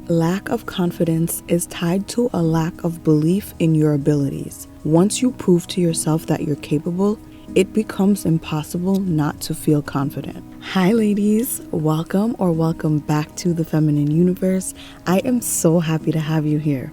Lack of confidence is tied to a lack of belief in your abilities. Once you prove to yourself that you're capable, it becomes impossible not to feel confident. Hi ladies, welcome back to the Feminine Universe. I am so happy to have you here.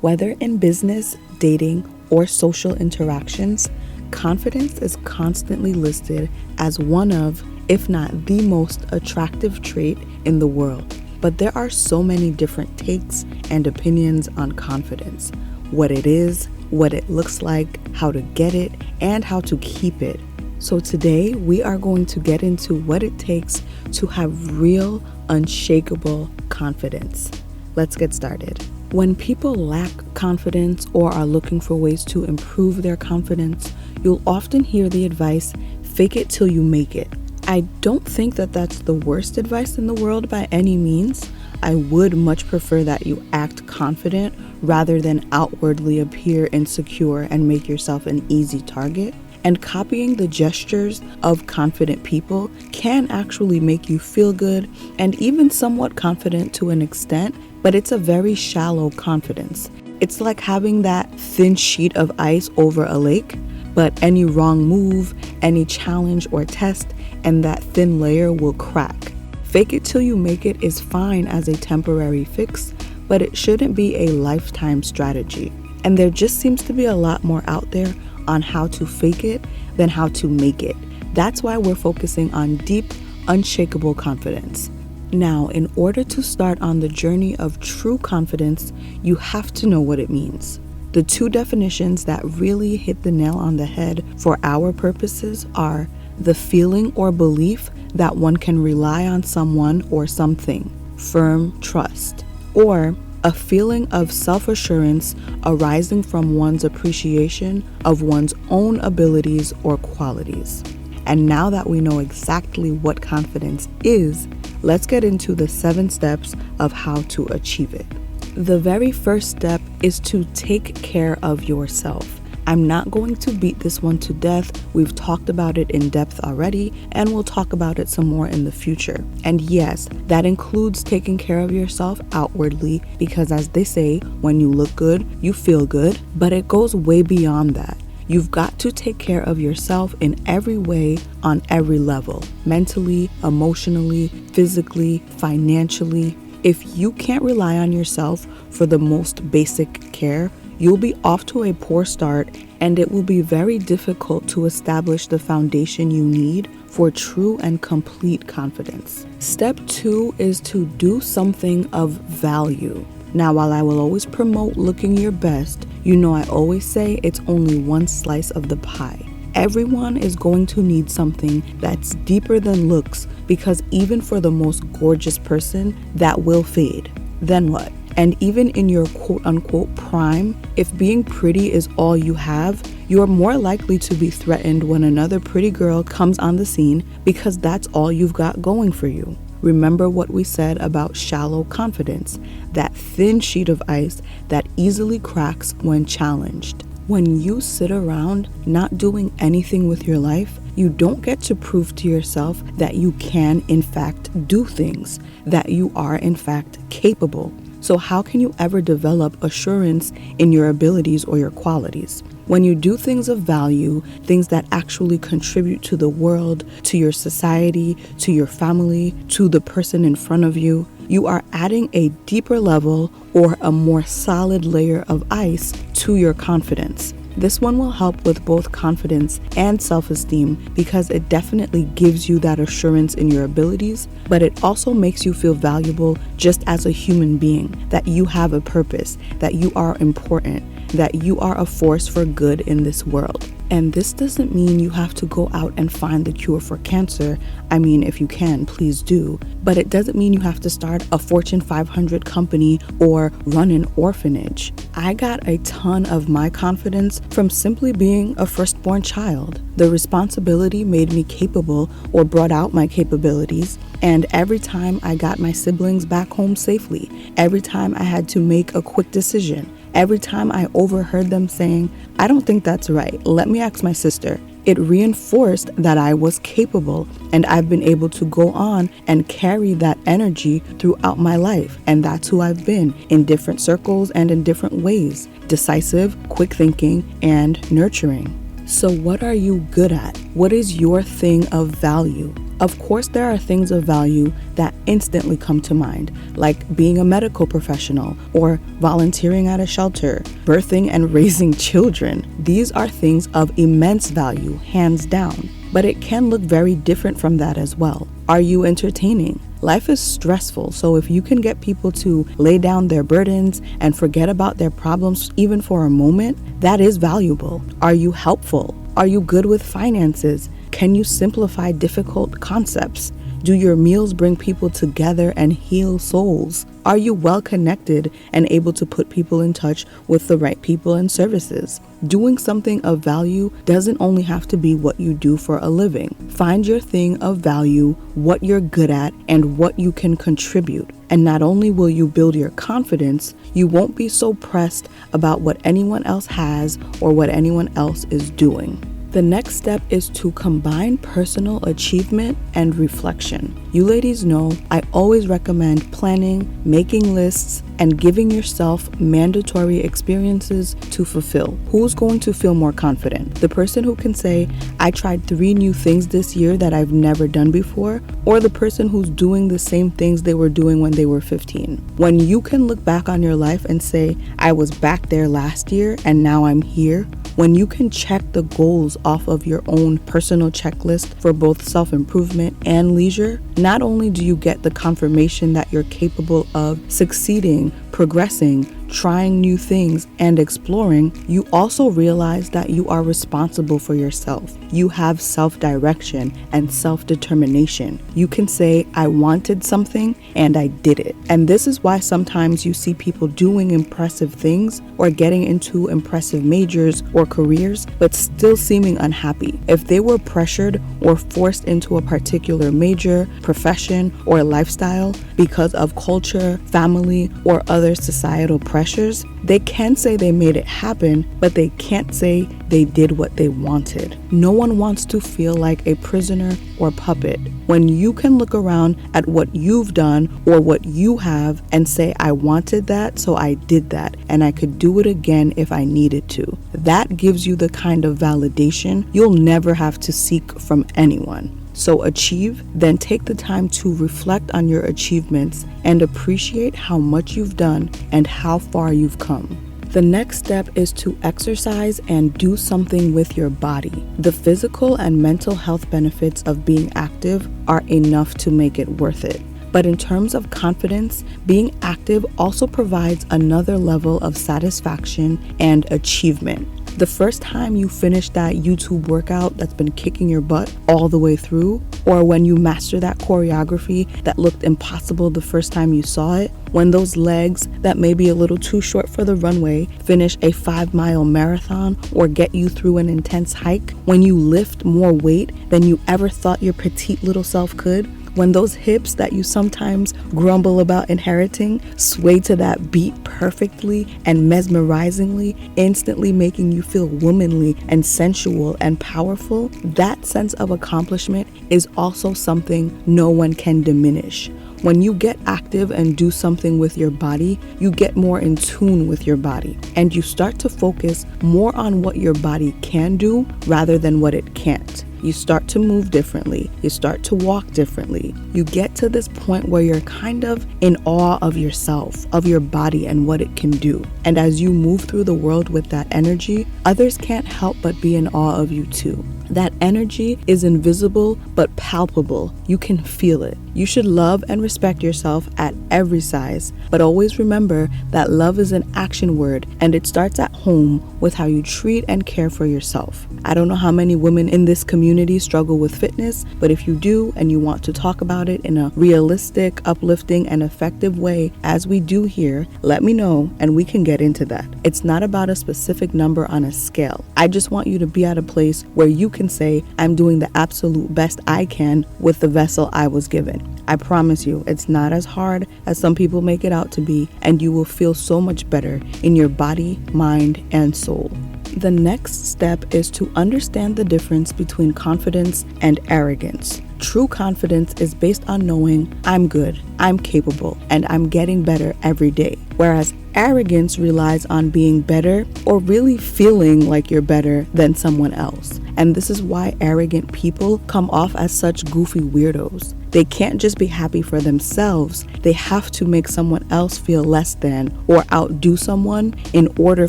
Whether in business, dating, or social interactions, confidence is constantly listed as one of, if not the most attractive trait in the world. But there are so many different takes and opinions on confidence, what it is, what it looks like, how to get it, and how to keep it. So today we are going to get into what it takes to have real, unshakable confidence. Let's get started. When people lack confidence or are looking for ways to improve their confidence, you'll often hear the advice, fake it till you make it. I don't think that that's the worst advice in the world by any means. I would much prefer that you act confident rather than outwardly appear insecure and make yourself an easy target. And copying the gestures of confident people can actually make you feel good and even somewhat confident to an extent, but it's a very shallow confidence. It's like having that thin sheet of ice over a lake, but any wrong move, any challenge or test, and that thin layer will crack. Fake it till you make it is fine as a temporary fix, but it shouldn't be a lifetime strategy. And there just seems to be a lot more out there on how to fake it than how to make it. That's why we're focusing on deep, unshakable confidence. Now, in order to start on the journey of true confidence, you have to know what it means. The two definitions that really hit the nail on the head for our purposes are the feeling or belief that one can rely on someone or something, firm trust, or a feeling of self-assurance arising from one's appreciation of one's own abilities or qualities. And now that we know exactly what confidence is, let's get into the 7 steps of how to achieve it. The very first step is to take care of yourself. I'm not going to beat this one to death. We've talked about it in depth already, and we'll talk about it some more in the future. And yes, that includes taking care of yourself outwardly, because as they say, when you look good, you feel good, but it goes way beyond that. You've got to take care of yourself in every way, on every level, mentally, emotionally, physically, financially. If you can't rely on yourself for the most basic care, you'll be off to a poor start, and it will be very difficult to establish the foundation you need for true and complete confidence. Step 2 is to do something of value. Now, while I will always promote looking your best, you know I always say it's only one slice of the pie. Everyone is going to need something that's deeper than looks, because even for the most gorgeous person, that will fade. Then what? And even in your quote-unquote prime, if being pretty is all you have, you're more likely to be threatened when another pretty girl comes on the scene, because that's all you've got going for you. Remember what we said about shallow confidence, that thin sheet of ice that easily cracks when challenged. When you sit around not doing anything with your life, you don't get to prove to yourself that you can in fact do things, that you are in fact capable. So how can you ever develop assurance in your abilities or your qualities? When you do things of value, things that actually contribute to the world, to your society, to your family, to the person in front of you, you are adding a deeper level or a more solid layer of ice to your confidence. This one will help with both confidence and self-esteem, because it definitely gives you that assurance in your abilities, but it also makes you feel valuable just as a human being, that you have a purpose, that you are important, that you are a force for good in this world. And this doesn't mean you have to go out and find the cure for cancer. I mean, if you can, please do. But it doesn't mean you have to start a Fortune 500 company or run an orphanage. I got a ton of my confidence from simply being a firstborn child. The responsibility made me capable, or brought out my capabilities. And every time I got my siblings back home safely, every time I had to make a quick decision, Every time I overheard them saying, "I don't think that's right. Let me ask my sister," it reinforced that I was capable, and I've been able to go on and carry that energy throughout my life. And that's who I've been in different circles and in different ways: decisive, quick thinking, and nurturing. So what are you good at? What is your thing of value? Of course, there are things of value that instantly come to mind, like being a medical professional or volunteering at a shelter, birthing and raising children. These are things of immense value, hands down. But it can look very different from that as well. Are you entertaining? Life is stressful, so if you can get people to lay down their burdens and forget about their problems even for a moment, that is valuable. Are you helpful? Are you good with finances? Can you simplify difficult concepts? Do your meals bring people together and heal souls? Are you well connected and able to put people in touch with the right people and services? Doing something of value doesn't only have to be what you do for a living. Find your thing of value, what you're good at, and what you can contribute. And not only will you build your confidence, you won't be so pressed about what anyone else has or what anyone else is doing. The next step is to combine personal achievement and reflection. You ladies know I always recommend planning, making lists, and giving yourself mandatory experiences to fulfill. Who's going to feel more confident? The person who can say, "I tried 3 new things this year that I've never done before," or the person who's doing the same things they were doing when they were 15? When you can look back on your life and say, "I was back there last year and now I'm here," when you can check the goals off of your own personal checklist for both self-improvement and leisure, not only do you get the confirmation that you're capable of succeeding, progressing, trying new things, and exploring, you also realize that you are responsible for yourself. You have self-direction and self-determination. You can say, "I wanted something and I did it." And this is why sometimes you see people doing impressive things or getting into impressive majors or careers, but still seeming unhappy. If they were pressured or forced into a particular major, profession, or lifestyle because of culture, family, or other societal pressures, they can say they made it happen, but they can't say they did what they wanted. No one wants to feel like a prisoner or puppet. When you can look around at what you've done or what you have and say, "I wanted that, so I did that, and I could do it again if I needed to," that gives you the kind of validation you'll never have to seek from anyone. So achieve, then take the time to reflect on your achievements and appreciate how much you've done and how far you've come. The next step is to exercise and do something with your body. The physical and mental health benefits of being active are enough to make it worth it. But in terms of confidence, being active also provides another level of satisfaction and achievement. The first time you finish that YouTube workout that's been kicking your butt all the way through, or when you master that choreography that looked impossible the first time you saw it, when those legs that may be a little too short for the runway finish a 5-mile marathon or get you through an intense hike, when you lift more weight than you ever thought your petite little self could, when those hips that you sometimes grumble about inheriting sway to that beat perfectly and mesmerizingly, instantly making you feel womanly and sensual and powerful, that sense of accomplishment is also something no one can diminish. When you get active and do something with your body, you get more in tune with your body, and you start to focus more on what your body can do rather than what it can't. You start to move differently. You start to walk differently. You get to this point where you're kind of in awe of yourself, of your body and what it can do. And as you move through the world with that energy, others can't help but be in awe of you too. That energy is invisible but palpable. You can feel it. You should love and respect yourself at every size, but always remember that love is an action word, and it starts at home with how you treat and care for yourself. I don't know how many women in this community community struggle with fitness, but if you do and you want to talk about it in a realistic, uplifting, and effective way, as we do here, let me know and we can get into that. It's not about a specific number on a scale. I just want you to be at a place where you can say, I'm doing the absolute best I can with the vessel I was given. I promise you, it's not as hard as some people make it out to be, and you will feel so much better in your body, mind, and soul. The next step is to understand the difference between confidence and arrogance. True confidence is based on knowing I'm good, I'm capable, and I'm getting better every day. Whereas arrogance relies on being better or really feeling like you're better than someone else. And this is why arrogant people come off as such goofy weirdos. They can't just be happy for themselves. They have to make someone else feel less than or outdo someone in order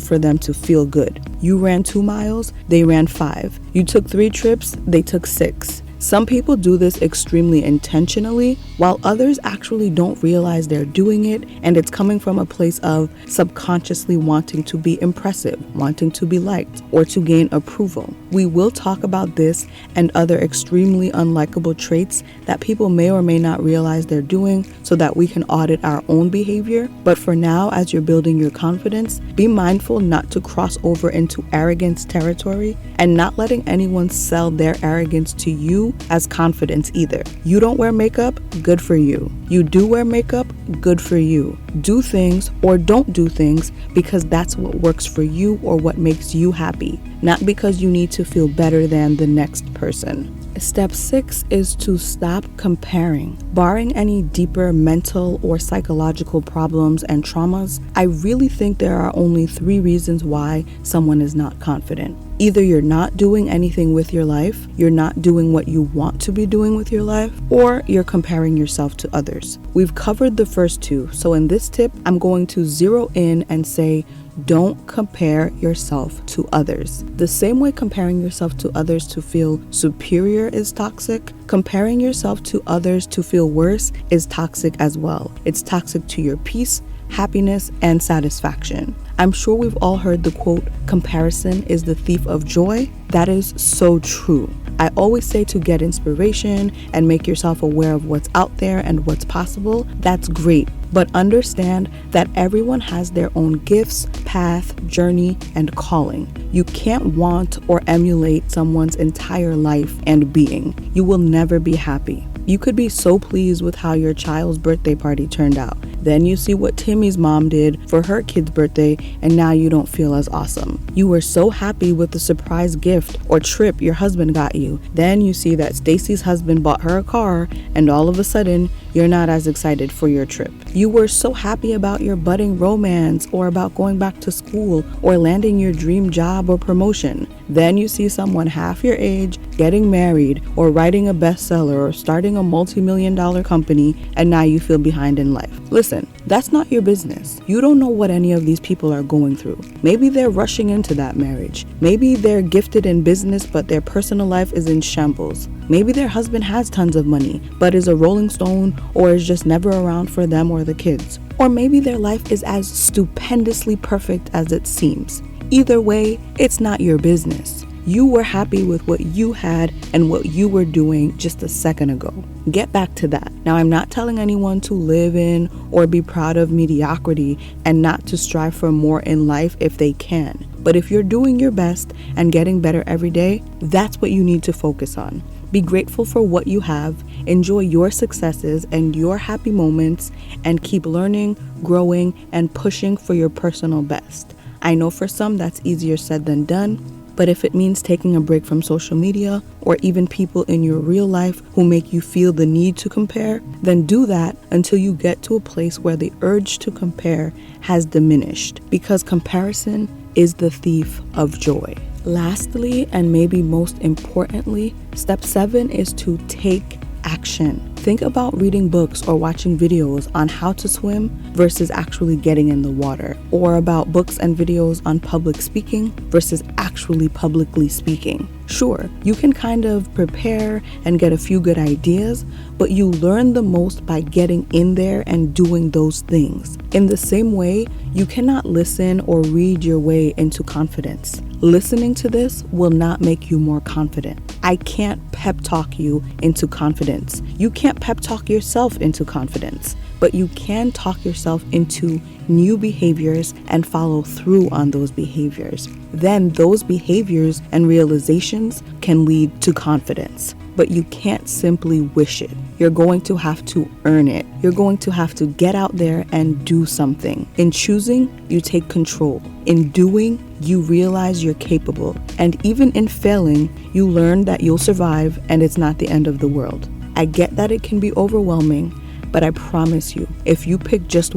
for them to feel good. You ran 2 miles, they ran 5. You took 3 trips, they took 6. Some people do this extremely intentionally, while others actually don't realize they're doing it, and it's coming from a place of subconsciously wanting to be impressive, wanting to be liked, or to gain approval. We will talk about this and other extremely unlikable traits that people may or may not realize they're doing so that we can audit our own behavior. But for now, as you're building your confidence, be mindful not to cross over into arrogance territory and not letting anyone sell their arrogance to you as confidence either. You don't wear makeup, good for you. You do wear makeup, good for you. Do things or don't do things because that's what works for you or what makes you happy, not because you need to feel better than the next person. Step 6 is to stop comparing. Barring any deeper mental or psychological problems and traumas, I really think there are only 3 reasons why someone is not confident. Either you're not doing anything with your life, you're not doing what you want to be doing with your life, or you're comparing yourself to others. We've covered the first 2, so in this tip, I'm going to zero in and say, don't compare yourself to others. The same way comparing yourself to others to feel superior is toxic, comparing yourself to others to feel worse is toxic as well. It's toxic to your peace, happiness, and satisfaction. I'm sure we've all heard the quote, comparison is the thief of joy. That is so true. I always say to get inspiration and make yourself aware of what's out there and what's possible. That's great. But understand that everyone has their own gifts, path, journey, and calling. You can't want or emulate someone's entire life and being. You will never be happy. You could be so pleased with how your child's birthday party turned out. Then you see what Timmy's mom did for her kid's birthday, and now you don't feel as awesome. You were so happy with the surprise gift or trip your husband got you. Then you see that Stacy's husband bought her a car, and all of a sudden, you're not as excited for your trip. You were so happy about your budding romance or about going back to school or landing your dream job or promotion. Then you see someone half your age getting married or writing a bestseller or starting a multi-million-dollar company, and now you feel behind in life. Listen, that's not your business. You don't know what any of these people are going through. Maybe they're rushing into that marriage. Maybe they're gifted in business, but their personal life is in shambles. Maybe their husband has tons of money, but is a rolling stone or is just never around for them or the kids. Or maybe their life is as stupendously perfect as it seems. Either way, it's not your business. You were happy with what you had and what you were doing just a second ago. Get back to that. Now, I'm not telling anyone to live in or be proud of mediocrity and not to strive for more in life if they can. But if you're doing your best and getting better every day, that's what you need to focus on. Be grateful for what you have, enjoy your successes and your happy moments, and keep learning, growing, and pushing for your personal best. I know for some that's easier said than done, but if it means taking a break from social media or even people in your real life who make you feel the need to compare, then do that until you get to a place where the urge to compare has diminished, because comparison is the thief of joy. Lastly, and maybe most importantly, step 7 is to take action. Think about reading books or watching videos on how to swim versus actually getting in the water, or about books and videos on public speaking versus actually publicly speaking. Sure, you can kind of prepare and get a few good ideas, but you learn the most by getting in there and doing those things. In the same way, you cannot listen or read your way into confidence. Listening to this will not make you more confident. I can't pep talk you into confidence. You can't pep talk yourself into confidence, but you can talk yourself into new behaviors and follow through on those behaviors. Then those behaviors and realizations can lead to confidence. But you can't simply wish it. You're going to have to earn it. You're going to have to get out there and do something. In choosing, you take control. In doing, you realize you're capable. And even in failing, you learn that you'll survive and it's not the end of the world. I get that it can be overwhelming, but I promise you, if you pick just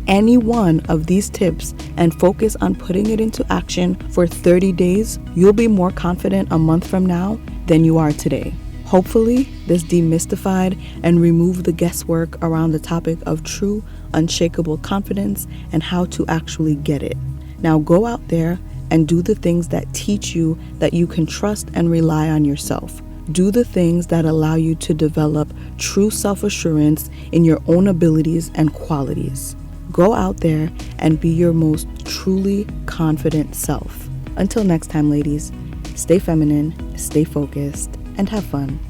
any one of these tips and focus on putting it into action for 30 days, you'll be more confident a month from now than you are today. Hopefully, this demystified and removed the guesswork around the topic of true, unshakable confidence and how to actually get it. Now go out there and do the things that teach you that you can trust and rely on yourself. Do the things that allow you to develop true self-assurance in your own abilities and qualities. Go out there and be your most truly confident self. Until next time, ladies, stay feminine, stay focused, and have fun.